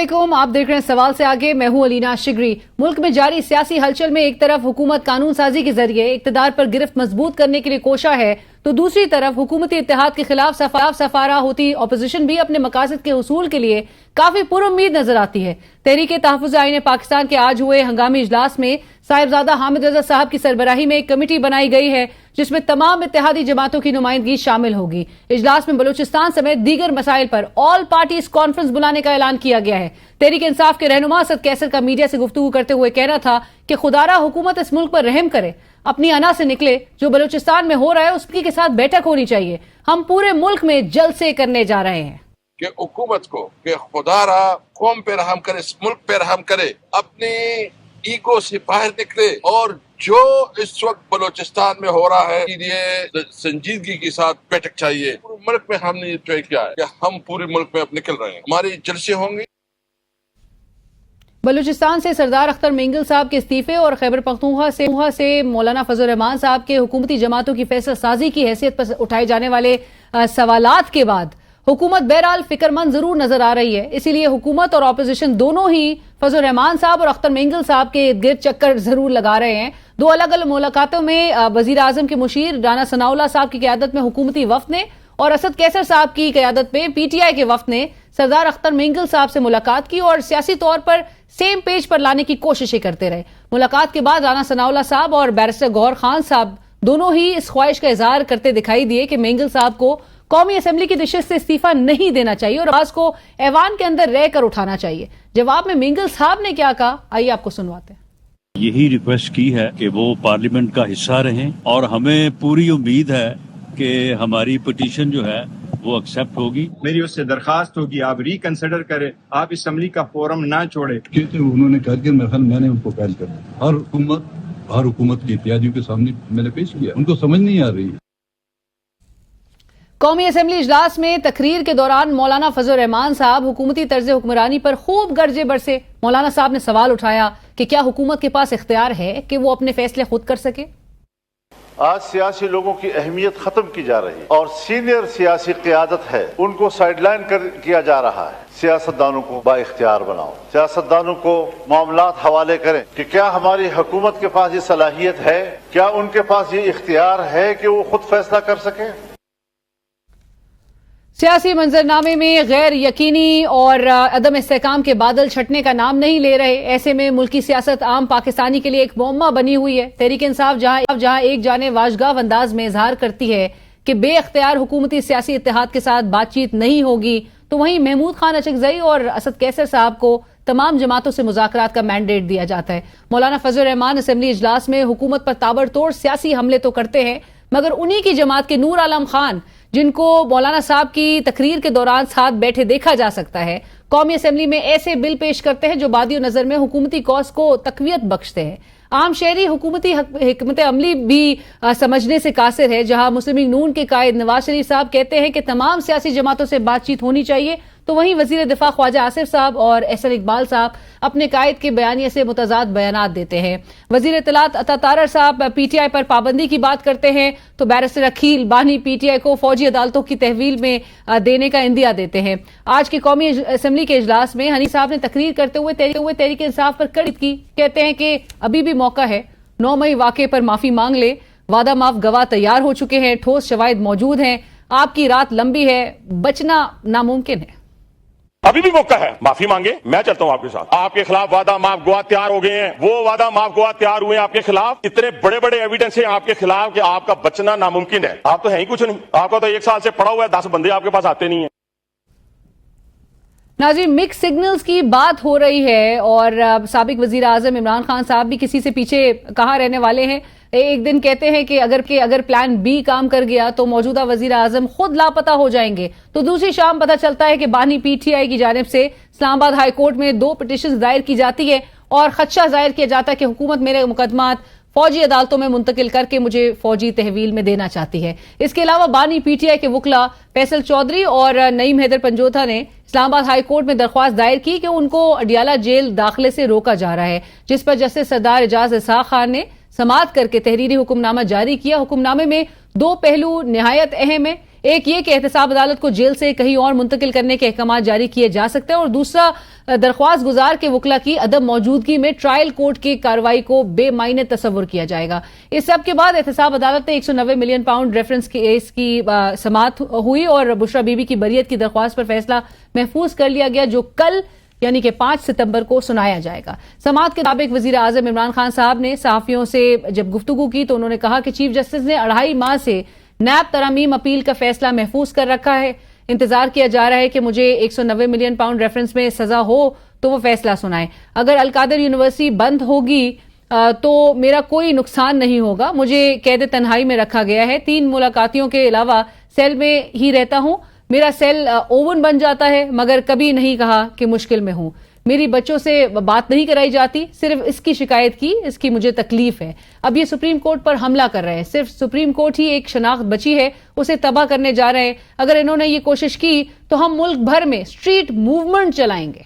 आप देख रहे हैं सवाल से आगे। मैं हूं अलीना शिगरी। मुल्क में जारी सियासी हलचल में एक तरफ हुकूमत कानून साजी के जरिए इक्तदार पर गिरफ्त मजबूत करने के लिए कोशा है, तो दूसरी तरफ हुकूमती इत्तेहाद के खिलाफ सफारा होती अपोजिशन भी अपने मकासद के हुसूल के लिए काफी पुरुम्मीद नजर आती है। तहरीक तहफ़्फ़ुज़ आईन पाकिस्तान के आज हुए हंगामी इजलास में साहिबजादा हामिद रजा साहब की सरबराही में एक कमेटी बनाई गई है, जिसमें तमाम इत्तेहादी जमातों की नुमाइंदगी शामिल होगी। इजलास में बलूचिस्तान समेत दीगर मसाइल पर ऑल पार्टीज कॉन्फ्रेंस बुलाने का ऐलान किया गया है। तहरीक इंसाफ के रहनुमा असद कैसर का मीडिया से गुफ्तगू करते हुए कहना था कि खुदारा हुकूमत इस मुल्क पर रहम करे, अपनी अना से निकले। जो बलूचिस्तान में हो रहा है उसकी के साथ बैठक होनी चाहिए। हम पूरे मुल्क में जलसे करने जा रहे हैं कि हुकूमत को कि खुदारा कौम पे रहम करे, इस मुल्क पे रहम करे, अपनी ईगो से बाहर निकले और जो इस वक्त बलूचिस्तान में हो रहा है ये संजीदगी के साथ बैठक चाहिए। पूरे मुल्क में हमने ये तय किया है कि हम पूरे मुल्क में अब निकल रहे हैं, हमारी जलसे होंगे। बलूचिस्तान से सरदार अख्तर मेंगल साहब के इस्तीफे और खैबर पख्तूनख्वा से मौलाना फजल रहमान साहब के हुकूमती जमातों की फैसला साजी की हैसियत पर उठाए जाने वाले सवालात के बाद हुकूमत बहरहाल फिक्रमंद जरूर नजर आ रही है। इसीलिए हुकूमत और अपोजिशन दोनों ही फजल रहमान साहब और अख्तर मेंगल साहब के इर्द गिर्द चक्कर जरूर लगा रहे हैं। दो अलग अलग मुलाकातों में वजीर आजम के मुशीर राना सनाउल्लाह साहब की क़यादत में हुकूमती वफ्द ने और असद कैसर साहब की क़यादत में पीटीआई के वफ्द ने सरदार अख्तर मेंगल साहब से मुलाकात की और सियासी तौर पर सेम पेज पर लाने की कोशिशें करते रहे। मुलाकात के बाद राना सनाउल्लाह साहब और बैरिस्टर गौहर खान साहब दोनों ही इस ख्वाहिश का इजहार करते दिखाई दिए कि मेंगल साहब को कौमी असेंबली की नशिस्त से इस्तीफा नहीं देना चाहिए और आवाज को ऐवान के अंदर रहकर उठाना चाहिए। जवाब में मेंगल साहब ने क्या कहा, आइए आपको सुनवाते हैं। यही रिक्वेस्ट की है कि वो पार्लियामेंट का हिस्सा रहें और हमें पूरी उम्मीद है कि हमारी पिटीशन जो है वो एक्सेप्ट होगी। मेरी उससे दरखास्त होगी आप रिकंसिडर करें, आप असेंबली का फोरम ना छोड़े। उन्होंने कहा कि मैंने उनको कैद कर दिया हर हुकूमत की इत्यादियों के सामने मैंने पेश किया, उनको समझ नहीं आ रही। कौमी असेंबली इजलास में तकरीर के दौरान मौलाना फजल रहमान साहब हुकूमती तर्ज हुक्मरानी पर खूब गर्जे बरसे। मौलाना साहब ने सवाल उठाया कि क्या हुकूमत के पास इख्तियार है कि वो अपने फैसले खुद कर सके। आज सियासी लोगों की अहमियत खत्म की जा रही है और सीनियर सियासी क़यादत है उनको साइडलाइन किया जा रहा है। सियासतदानों को बाइख्तियार बनाओ, सियासतदानों को मामलात हवाले करें कि क्या हमारी हुकूमत के पास ये सलाहियत है, क्या उनके पास ये इख्तियार है कि वो खुद फैसला कर सके। सियासी मंजरनामे में गैर यकीनी और अदम इस्तेहकाम के बादल छटने का नाम नहीं ले रहे। ऐसे में मुल्की सियासत आम पाकिस्तानी के लिए एक मुअम्मा बनी हुई है। तहरीक इंसाफ जहां एक जाने वाशगाफ अंदाज में इजहार करती है कि बेख्तियार हुकूमती सियासी इत्तेहाद के साथ बातचीत नहीं होगी, तो वहीं महमूद खान अचकजई और असद कैसर साहब को तमाम जमातों से मुज़ाकरात का मैंडेट दिया जाता है। मौलाना फजल रहमान असेंबली इजलास में हुकूमत पर ताबड़तोड़ सियासी हमले तो करते हैं, मगर उन्हीं की जमात के नूर आलम खान, जिनको मौलाना साहब की तकरीर के दौरान साथ बैठे देखा जा सकता है, कौमी असेंबली में ऐसे बिल पेश करते हैं जो बादियो नजर में हुकूमती कॉज को तकवीत बख्शते हैं। आम शहरी हुकूमती हिकमत अमली भी समझने से कासिर है। जहां मुस्लिम लीग नून के कायद नवाज शरीफ साहब कहते हैं कि तमाम सियासी जमातों से बातचीत होनी चाहिए, तो वहीं वजीर दिफा ख्वाजा आसिफ साहब और एहसन इकबाल साहब अपने कायद के बयानिए से मुतजाद बयानात देते हैं। वजीर इत्तलात अता तारर साहब पीटीआई पर पाबंदी की बात करते हैं, तो बैरिस्टर अखील बानी पीटीआई को फौजी अदालतों की तहवील में देने का इंदिया देते हैं। आज की कौमी असेंबली के इजलास में हनी साहब ने तकरीर करते हुए तहरीक इंसाफ पर कड़ी की। कहते हैं कि अभी भी मौका है, 9 मई वाक़े पर माफी मांग ले, वादा माफ गवाह तैयार हो चुके हैं, ठोस शवाहिद मौजूद हैं, आपकी रात लंबी है, बचना नामुमकिन है। अभी भी मौका है, माफी मांगे, मैं चलता हूं आपके साथ। आपके खिलाफ वादा माफ गवाह तैयार हो गए हैं, वो वादा माफ गवाह तैयार हुए हैं आपके खिलाफ। इतने बड़े बड़े एविडेंस हैं आपके खिलाफ कि आपका बचना नामुमकिन है। आप तो है ही कुछ नहीं, आपका तो 1 साल से पड़ा हुआ है, 10 बंदे आपके पास आते नहीं है। नाज़रीन, मिक्स सिग्नल्स की बात हो रही है और साबिक वजीर आजम इमरान खान साहब भी किसी से पीछे कहाँ रहने वाले हैं। एक दिन कहते हैं कि अगर प्लान बी काम कर गया तो मौजूदा वजीर आजम खुद लापता हो जाएंगे, तो दूसरी शाम पता चलता है कि बानी पीटीआई की जानिब से इस्लामाबाद हाई कोर्ट में 2 पिटीशन दायर की जाती है और खदशा जाहिर किया जाता है कि हुकूमत मेरे मुकदमात फौजी अदालतों में मुंतकिल करके मुझे फौजी तहवील में देना चाहती है। इसके अलावा बानी पीटीआई के वकला फैसल चौधरी और नईम हैदर पंजोथा ने इस्लामाबाद हाई कोर्ट में दरख्वास्त दायर की कि उनको अडियाला जेल दाखिले से रोका जा रहा है, जिस पर जस्टिस सरदार एजाज इसहाक खान ने समाअत करके तहरीरी हुक्मनामा जारी किया। हुक्मनामे में 2 पहलू निहायत अहम है। ایک یہ کہ احتساب عدالت کو جیل سے کہیں اور منتقل کرنے کے احکامات جاری کیے جا سکتے ہیں، اور دوسرا درخواست گزار کے وکلا کی عدم موجودگی میں ٹرائل کورٹ کی کارروائی کو بے معنی تصور کیا جائے گا۔ اس سب کے بعد احتساب عدالت نے 190 ملین پاؤنڈ ریفرنس کیس کی سماعت ہوئی اور بشرا بی بی کی بریت کی درخواست پر فیصلہ محفوظ کر لیا گیا، جو کل یعنی کہ 5 ستمبر کو سنایا جائے گا۔ سماعت کے مطابق وزیر اعظم عمران خان صاحب نے صحافیوں سے جب گفتگو کی تو انہوں نے کہا کہ چیف جسٹس نے 2.5 ماہ سے نیب ترامیم اپیل کا فیصلہ محفوظ کر رکھا ہے۔ انتظار کیا جا رہا ہے کہ مجھے 190 ملین پاؤنڈ ریفرنس میں سزا ہو تو وہ فیصلہ سنائے۔ اگر القادر یونیورسٹی بند ہوگی تو میرا کوئی نقصان نہیں ہوگا۔ مجھے قید تنہائی میں رکھا گیا ہے، 3 ملاقاتیوں کے علاوہ سیل میں ہی رہتا ہوں۔ میرا سیل اوون بن جاتا ہے، مگر کبھی نہیں کہا کہ مشکل میں ہوں۔ میری بچوں سے بات نہیں کرائی جاتی، صرف اس کی شکایت کی، اس کی مجھے تکلیف ہے۔ اب یہ سپریم کورٹ پر حملہ کر رہے ہیں، صرف سپریم کورٹ ہی ایک شناخت بچی ہے، اسے تباہ کرنے جا رہے ہیں۔ اگر انہوں نے یہ کوشش کی تو ہم ملک بھر میں اسٹریٹ موومنٹ چلائیں گے۔